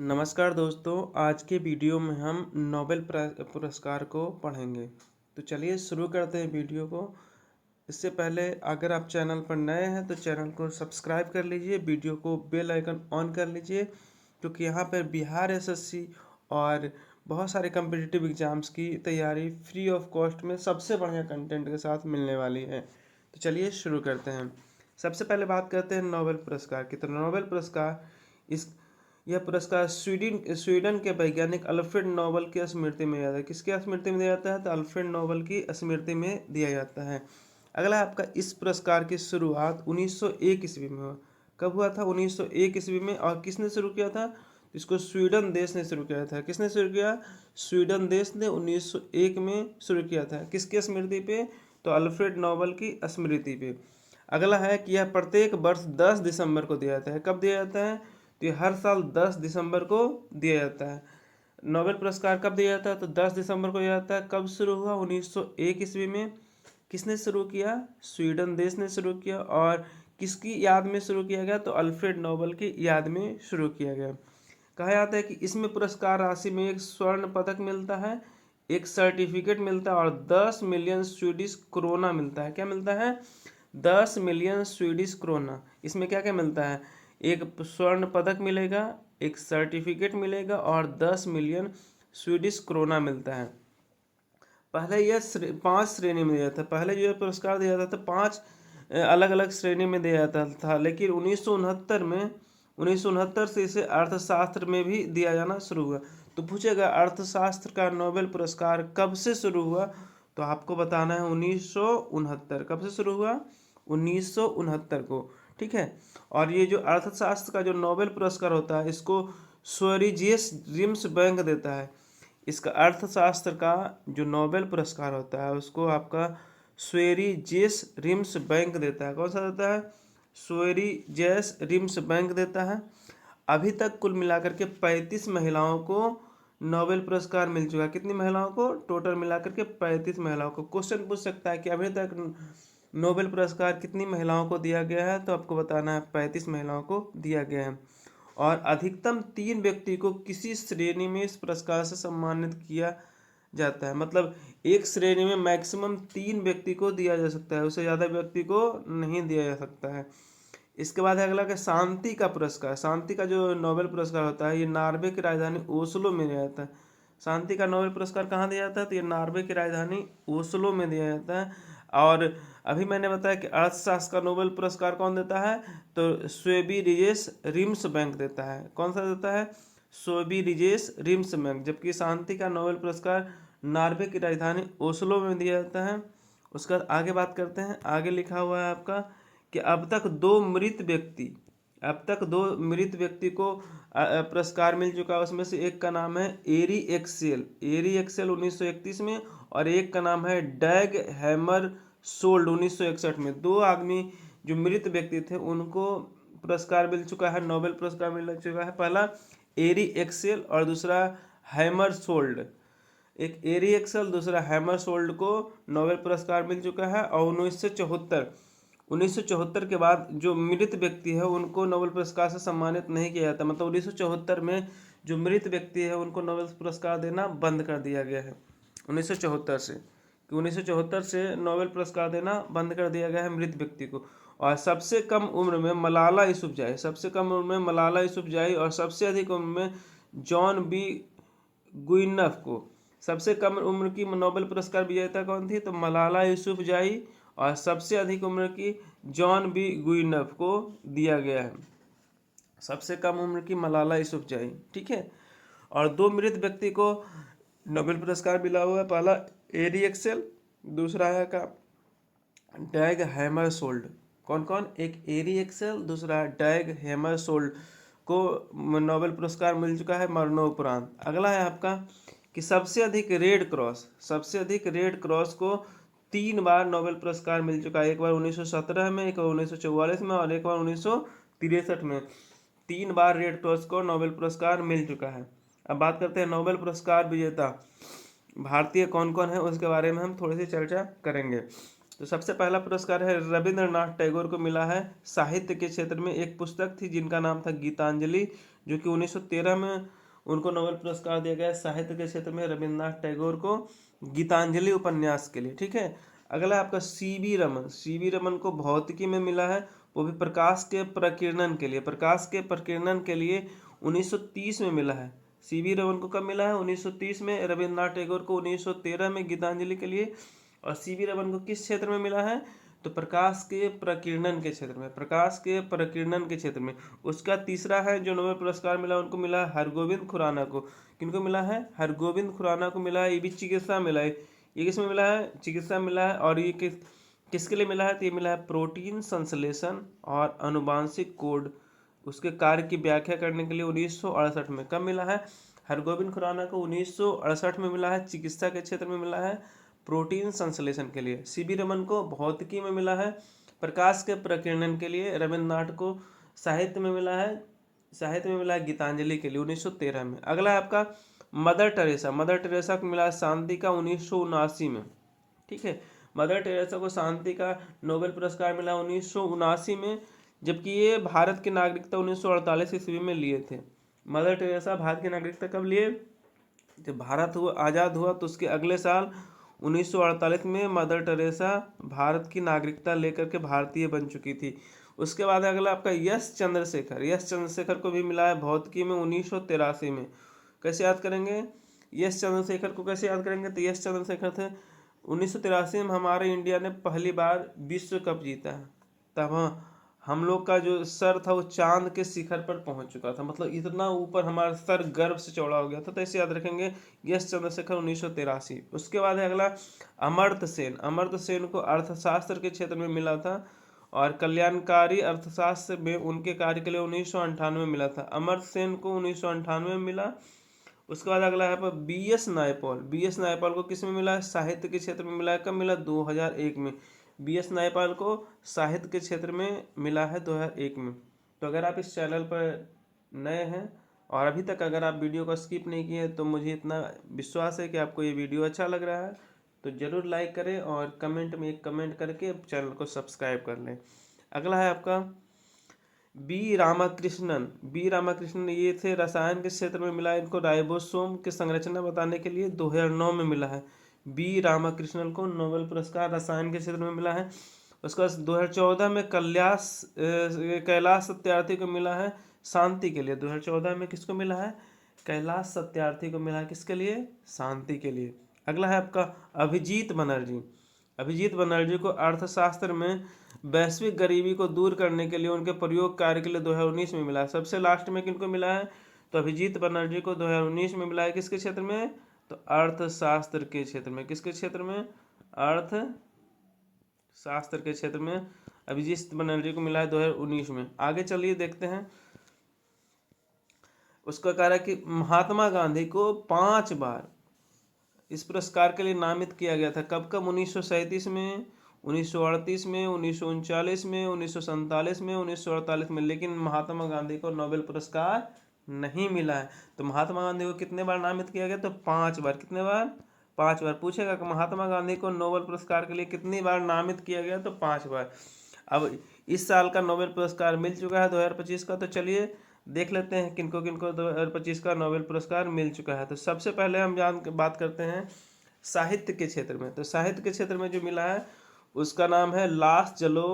नमस्कार दोस्तों, आज के वीडियो में हम नोबेल पुरस्कार को पढ़ेंगे। तो चलिए शुरू करते हैं वीडियो को। इससे पहले अगर आप चैनल पर नए हैं तो चैनल को सब्सक्राइब कर लीजिए, वीडियो को बेल आइकन ऑन कर लीजिए, क्योंकि यहाँ पर बिहार एसएससी और बहुत सारे कम्पिटिटिव एग्जाम्स की तैयारी फ्री ऑफ कॉस्ट में सबसे बढ़िया कंटेंट के साथ मिलने वाली है। तो चलिए शुरू करते हैं। सबसे पहले बात करते हैं नोबेल पुरस्कार की। तो नोबेल पुरस्कार यह पुरस्कार स्वीडन के वैज्ञानिक अल्फ्रेड नोबेल की स्मृति में दिया जाता है। किसके स्मृति में दिया जाता है? तो अल्फ्रेड नोबेल की स्मृति में दिया जाता है। अगला आपका, इस पुरस्कार की शुरुआत 1901 ईस्वी में हुआ। कब हुआ था? 1901 ईस्वी में। और किसने शुरू किया था? इसको स्वीडन देश ने शुरू किया था। किसने शुरू किया? स्वीडन देश ने 1901 में शुरू किया था। किसकी स्मृति पे? तो अल्फ्रेड नोबेल की स्मृति पे। अगला है कि यह प्रत्येक वर्ष 10 दिसंबर को दिया जाता है। कब दिया जाता है? तो ये हर साल 10 दिसंबर को दिया जाता है। नोबेल पुरस्कार कब दिया जाता है? तो 10 दिसंबर को दिया जाता है। कब शुरू हुआ? 1901 ईस्वी में। किसने शुरू किया? स्वीडन देश ने शुरू किया। और किसकी याद में शुरू किया गया? तो अल्फ्रेड नोबेल की याद में शुरू किया गया। कहा जाता है कि इसमें पुरस्कार राशि में एक स्वर्ण पदक मिलता है, एक सर्टिफिकेट मिलता है और 10 मिलियन स्वीडिश क्रोना मिलता है। क्या मिलता है? 10 मिलियन स्वीडिश क्रोना। इसमें क्या क्या मिलता है? एक स्वर्ण पदक मिलेगा, एक सर्टिफिकेट मिलेगा और 10 मिलियन स्वीडिश क्रोना मिलता है। पहले यह 5 श्रेणी में दिया था। पहले जो पुरस्कार दिया जाता था 5 अलग अलग श्रेणी में दिया जाता था, लेकिन 1969 से इसे अर्थशास्त्र में भी दिया जाना शुरू हुआ। तो पूछेगा अर्थशास्त्र का नोबेल पुरस्कार कब से शुरू हुआ? तो आपको बताना है 1969। कब से शुरू हुआ? 1969 को। ठीक है। और ये जो अर्थशास्त्र का जो नोबेल पुरस्कार होता है, इसको स्वेरिजियस रिम्स बैंक देता है। इसका अर्थशास्त्र का जो नोबेल पुरस्कार होता है उसको आपका स्वेरिजियस रिम्स बैंक देता है। कौन सा देता है? स्वेरिजियस रिम्स बैंक देता है। अभी तक कुल मिलाकर के 35 महिलाओं को नोबेल पुरस्कार मिल चुका है। कितनी महिलाओं को? टोटल मिलाकर के 35 महिलाओं को। क्वेश्चन पूछ सकता है कि अभी तक नोबेल पुरस्कार कितनी महिलाओं को दिया गया है? तो आपको बताना है 35 महिलाओं को दिया गया है। और अधिकतम 3 व्यक्ति को किसी श्रेणी में इस पुरस्कार से सम्मानित किया जाता है। मतलब एक श्रेणी में मैक्सिमम 3 व्यक्ति को दिया जा सकता है, उससे ज़्यादा व्यक्ति को नहीं दिया जा सकता है। इसके बाद है अगला कि शांति का पुरस्कार। शांति का जो नोबेल पुरस्कार होता है ये नॉर्वे की राजधानी ओस्लो में दिया जाता है। शांति का नोबेल पुरस्कार कहाँ दिया जाता है? तो ये नॉर्वे की राजधानी ओस्लो में दिया जाता है। और अभी मैंने बताया कि अर्थशास्त्र का नोबेल पुरस्कार कौन देता है? तो स्वेरिजियस रिम्स बैंक देता है। कौन सा देता है? स्वेरिजियस रिम्स बैंक। जबकि शांति का नोबेल पुरस्कार नॉर्वे की राजधानी ओस्लो में दिया जाता है। उसका आगे बात करते हैं। आगे लिखा हुआ है आपका कि अब तक दो मृत व्यक्ति को पुरस्कार मिल चुका है। उसमें से एक का नाम है एरी एक्सेल 1931 में, और एक का नाम है डैग हैमर सोल्ड 1961 में। 2 आदमी जो मृत व्यक्ति थे उनको पुरस्कार मिल चुका है, नोबेल पुरस्कार मिल चुका है। पहला एरी एक्सेल और दूसरा हैमर सोल्ड। एक एरी एक्सेल, दूसरा हैमर सोल्ड को नोबेल पुरस्कार मिल चुका है। और 1974 के बाद जो मृत व्यक्ति है उनको नोबेल पुरस्कार से सम्मानित नहीं किया जाता। मतलब 1974 में जो मृत व्यक्ति है उनको नोबेल पुरस्कार देना बंद कर दिया गया है। 1974 से नोबेल पुरस्कार देना बंद कर दिया गया है मृत व्यक्ति को। और सबसे कम उम्र में मलाला यूसुफजई, और सबसे अधिक उम्र में जॉन बी गुइनफ को। सबसे कम उम्र की नोबेल पुरस्कार विजेता कौन थी? तो मलाला यूसुफजई। और सबसे अधिक उम्र की जॉन बी गुइनफ को दिया गया है। सबसे कम उम्र की मलाला यूसुफजई। ठीक है। और 2 मृत व्यक्ति को नोबेल पुरस्कार मिला हुआ है। पहला एरी एक्सेल, दूसरा है का डैग हैमर सोल्ड। कौन कौन? एक एरी एक्सेल, दूसरा डैग हैमर सोल्ड को नोबेल पुरस्कार मिल चुका है मरणोपरांत। अगला है आपका कि सबसे अधिक रेड क्रॉस को 3 बार नोबेल पुरस्कार मिल चुका है। एक बार 1917 में, एक बार 1944 में और एक बार 1963 में। 3 बार रेड क्रॉस को नोबेल पुरस्कार मिल चुका है। अब बात करते हैं नोबेल पुरस्कार विजेता भारतीय कौन कौन है, उसके बारे में हम थोड़ी सी चर्चा करेंगे। तो सबसे पहला पुरस्कार है रविंद्रनाथ टैगोर को मिला है साहित्य के क्षेत्र में। एक पुस्तक थी जिनका नाम था गीतांजलि, जो कि 1913 में उनको नोबेल पुरस्कार दिया गया साहित्य के क्षेत्र में, रविंद्रनाथ टैगोर को गीतांजलि उपन्यास के लिए। ठीक है, अगला आपका सीवी रमन। सीवी रमन को भौतिकी में मिला है, वो भी प्रकाश के प्रकीर्णन के लिए। प्रकाश के प्रकीर्णन के लिए 1930 में मिला है। सीवी रमन को कब मिला है? 1930 में। रविंद्रनाथ टैगोर को 1913 में गीतांजलि के लिए। और सीवी रमन को किस क्षेत्र में मिला है? तो प्रकाश के प्रकीर्णन के क्षेत्र में। प्रकाश के प्रकीर्णन के क्षेत्र में। उसका तीसरा है जो नोबेल पुरस्कार मिला, उनको मिला हरगोविंद खुराना को। किनको मिला है? हरगोविंद खुराना को मिला है। ये भी चिकित्सा मिला है। ये किसमें मिला है? चिकित्सा मिला है। और ये किसके लिए मिला है? तो ये मिला है प्रोटीन संश्लेषण और अनुवांशिक कोड, उसके कार्य की व्याख्या करने के लिए 1968 में। कब मिला है? हरगोविंद खुराना को 1968 में मिला है। चिकित्सा के क्षेत्र में मिला है प्रोटीन संश्लेषण के लिए। सीवी रमन को भौतिकी में मिला है प्रकाश के प्रकीर्णन के लिए। रविंद्रनाथ को साहित्य में मिला है, साहित्य में मिला है गीतांजलि के लिए 1913 में। अगला है आपका मदर टेरेसा। मदर टेरेसा को मिला है शांति का 1979 में। ठीक है, मदर टेरेसा को शांति का नोबेल पुरस्कार मिला 1979 में, जबकि ये भारत की नागरिकता 1948 ईस्वी में लिए थे। मदर टेरेसा भारत की नागरिकता कब लिए? जब भारत हुआ आज़ाद हुआ तो उसके अगले साल 1948 में मदर टेरेसा भारत की नागरिकता लेकर के भारतीय बन चुकी थी। उसके बाद अगला आपका यश चंद्रशेखर। यश चंद्रशेखर को भी मिला है भौतिकी में 1983 में। कैसे याद करेंगे यश चंद्रशेखर को? कैसे याद करेंगे? तो यश चंद्रशेखर थे 1983 में हमारे इंडिया ने पहली बार विश्व कप जीता है। तब हम लोग का जो सर था वो चांद के शिखर पर पहुंच चुका था, मतलब इतना ऊपर हमारा सर गर्व से चौड़ा हो गया था। तो ऐसे याद रखेंगे यश चंद्रशेखर 1983। उसके बाद है अगला अमर्त्य सेन। अमर्त्य सेन को अर्थशास्त्र के क्षेत्र में मिला था और कल्याणकारी अर्थशास्त्र में उनके कार्य के लिए 1998 में मिला था। अमर्त्य सेन को 1998 में मिला। उसके बाद अगला है B S Naipaul. B S Naipaul को किस में मिला है? साहित्य के क्षेत्र में मिला है। कब मिला? 2001 में। बी एस नायपॉल को साहित्य के क्षेत्र में मिला है 2001 में। तो अगर आप इस चैनल पर नए हैं और अभी तक अगर आप वीडियो को स्किप नहीं किए तो मुझे इतना विश्वास है कि आपको ये वीडियो अच्छा लग रहा है, तो ज़रूर लाइक करें और कमेंट में एक कमेंट करके चैनल को सब्सक्राइब कर लें। अगला है आपका बी रामाकृष्णन। बी रामाकृष्णन ये थे रसायन के क्षेत्र में मिला है। इनको राइबोसोम की संरचना बताने के लिए 2009 में मिला है। बी रामाकृष्णन को नोबेल पुरस्कार रसायन के क्षेत्र में मिला है। उसके बाद 2014 में कैलाश सत्यार्थी को मिला है शांति के लिए। 2014 में किसको मिला है? कैलाश सत्यार्थी को मिला है। किसके लिए? शांति के लिए। अगला है आपका अभिजीत बनर्जी। अभिजीत बनर्जी को अर्थशास्त्र में वैश्विक गरीबी को दूर करने के लिए उनके प्रयोग कार्य के लिए 2019 में मिला है। सबसे लास्ट में किनको मिला है? तो अभिजीत बनर्जी को 2019 में मिला है। किसके क्षेत्र में? तो अर्थशास्त्र के क्षेत्र में। किसके क्षेत्र में? अर्थशास्त्र के क्षेत्र में अभिजीत बनर्जी को मिला है 2019 में। आगे चलिए देखते हैं। उसका कार्य कि महात्मा गांधी को 5 बार इस पुरस्कार के लिए नामित किया गया था। कब कब? 1937 में, 1938 में, 1939 में, 1947 में, 1948 में। लेकिन महात्मा गांधी को नोबेल पुरस्कार नहीं मिला है। तो महात्मा गांधी को कितने बार नामित किया गया? तो 5 बार। कितने बार? 5 बार। पूछेगा कि महात्मा गांधी को नोबेल पुरस्कार के लिए कितनी बार नामित किया गया? तो 5 बार। अब इस साल का नोबेल पुरस्कार मिल चुका है 2025 का। तो चलिए देख लेते हैं किनको किनको 2025 का नोबेल पुरस्कार मिल चुका है। तो सबसे पहले हम बात करते हैं साहित्य के क्षेत्र में। तो साहित्य के क्षेत्र में जो मिला है उसका नाम है लास जलो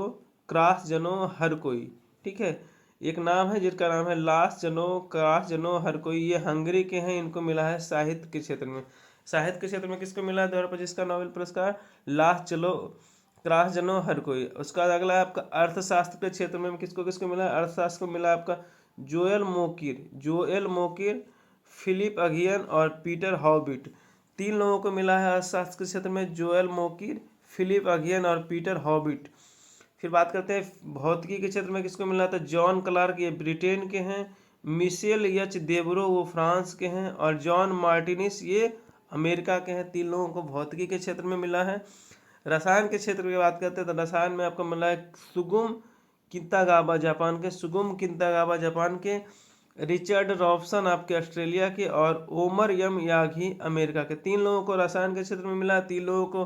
क्रास जनो हर कोई। ठीक है, एक नाम है जिनका नाम है लास जनो क्रास जनो हर कोई। ये हंगरी के हैं, इनको मिला है साहित्य के क्षेत्र में। साहित्य के क्षेत्र में किसको मिला है 2025 का नोबेल पुरस्कार? लास जलो क्रास जनो हर कोई। उसका अगला है आपका अर्थशास्त्र के क्षेत्र में किसको किसको मिला है? अर्थशास्त्र को मिला है आपका जोएल मोकिर, फिलिप अगियन और पीटर हॉबिट। 3 लोगों को मिला है अर्थशास्त्र के क्षेत्र में, जोएल मोकिर, फिलिप अगियन और पीटर हॉबिट। फिर बात करते हैं भौतिकी के क्षेत्र में किसको मिला था? जॉन क्लार्क, ये ब्रिटेन के हैं। मिशेल एच देब्रो, वो फ्रांस के हैं। और जॉन मार्टिनिस, ये अमेरिका के हैं। 3 लोगों को भौतिकी के क्षेत्र में मिला है। रसायन के क्षेत्र की बात करते हैं तो रसायन में आपको मिला है सुगुम किंतागावा जापान के, रिचर्ड रॉबसन आपके ऑस्ट्रेलिया के और ओमर यम यागी अमेरिका के। 3 लोगों को रसायन के क्षेत्र में मिला है। 3 लोगों को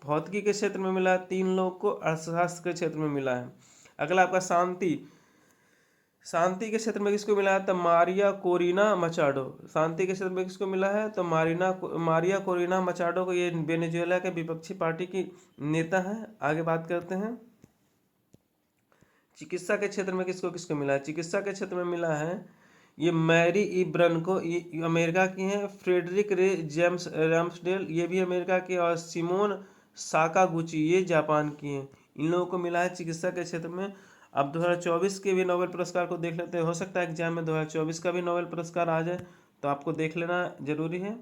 भौतिकी के क्षेत्र में मिला है 3 लोगों को, अर्थशास्त्र के क्षेत्र में मिला है। अगला आपका शांति के क्षेत्र में किसको मिला है? तो मारिया कोरिना मचाडो। शांति के क्षेत्र में किसको मिला है? तो मारिया कोरिना मचाडो को। ये वेनेजुएला के विपक्षी पार्टी की नेता है। आगे बात करते हैं चिकित्सा के क्षेत्र में किसको किसको मिला है। चिकित्सा के क्षेत्र में मिला है ये मैरी ई ब्रन को, ये अमेरिका की हैं। फ्रेडरिक रे जेम्स रैम्सडेल, ये भी अमेरिका के। और सिमोन साकागुची, ये जापान की हैं। इन लोगों को मिला है चिकित्सा के क्षेत्र में। अब 2024 के भी नोबेल पुरस्कार को देख लेते हैं। हो सकता है एग्जाम में 2024 का भी नोबेल पुरस्कार आ जाए, तो आपको देख लेना जरूरी है।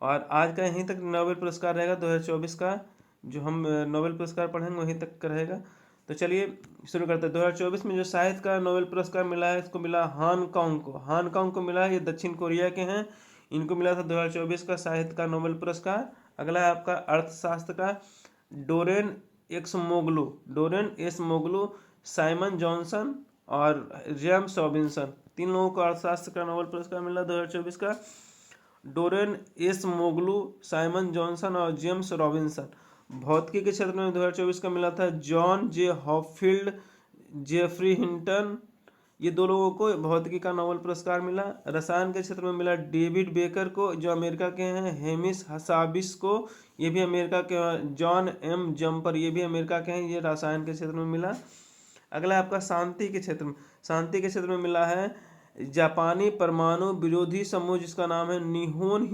और आज का यहीं तक नोबेल पुरस्कार रहेगा। 2024 का जो हम नोबेल पुरस्कार पढ़ेंगे वहीं तक का रहेगा। तो चलिए शुरू करते हैं। 2024 में जो साहित्य का नोबेल पुरस्कार मिला है, इसको मिला हांगकांग को मिला है। ये दक्षिण कोरिया के हैं। इनको मिला था 2024 का साहित्य का नोबेल पुरस्कार। अगला है आपका अर्थशास्त्र का डोरेन एस मोगलू, साइमन जॉनसन और जेम्स रॉबिन्सन। 3 लोगों को अर्थशास्त्र का नोबेल पुरस्कार मिला 2024 का। डोरेन एस मोगलू, साइमन जॉनसन और जेम्स रॉबिन्सन। भौतिकी के क्षेत्र में 2024 का मिला था जॉन जे हॉपफील्ड, जेफरी हिंटन। ये 2 लोगों को भौतिकी का नोबेल पुरस्कार मिला। रसायन के क्षेत्र में मिला डेविड बेकर को, जो अमेरिका के हैं। हेमिस हसाबिस को, ये भी अमेरिका के। जॉन एम जम्पर, ये भी अमेरिका के हैं। ये रसायन के क्षेत्र में मिला। अगला आपका शांति के क्षेत्र में मिला है जापानी परमाणु विरोधी समूह, जिसका नाम है निहोन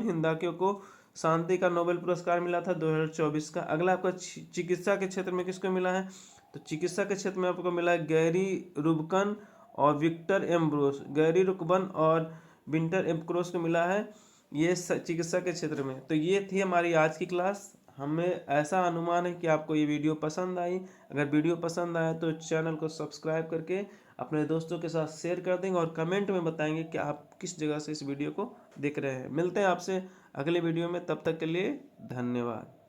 हिंदाक्यो को शांति का नोबेल पुरस्कार मिला था 2024 का। अगला आपका चिकित्सा के क्षेत्र में किसको मिला है? तो चिकित्सा के क्षेत्र में आपको मिला है गैरी रुबकन और विक्टर एम्ब्रोस। गैरी रुकबन और विंटर एम्ब्रोस को मिला है ये चिकित्सा के क्षेत्र में। तो ये थी हमारी आज की क्लास। हमें ऐसा अनुमान है कि आपको ये वीडियो पसंद आई। अगर वीडियो पसंद आया तो चैनल को सब्सक्राइब करके अपने दोस्तों के साथ शेयर कर देंगे और कमेंट में बताएंगे कि आप किस जगह से इस वीडियो को देख रहे हैं। मिलते हैं आपसे अगले वीडियो में, तब तक के लिए धन्यवाद।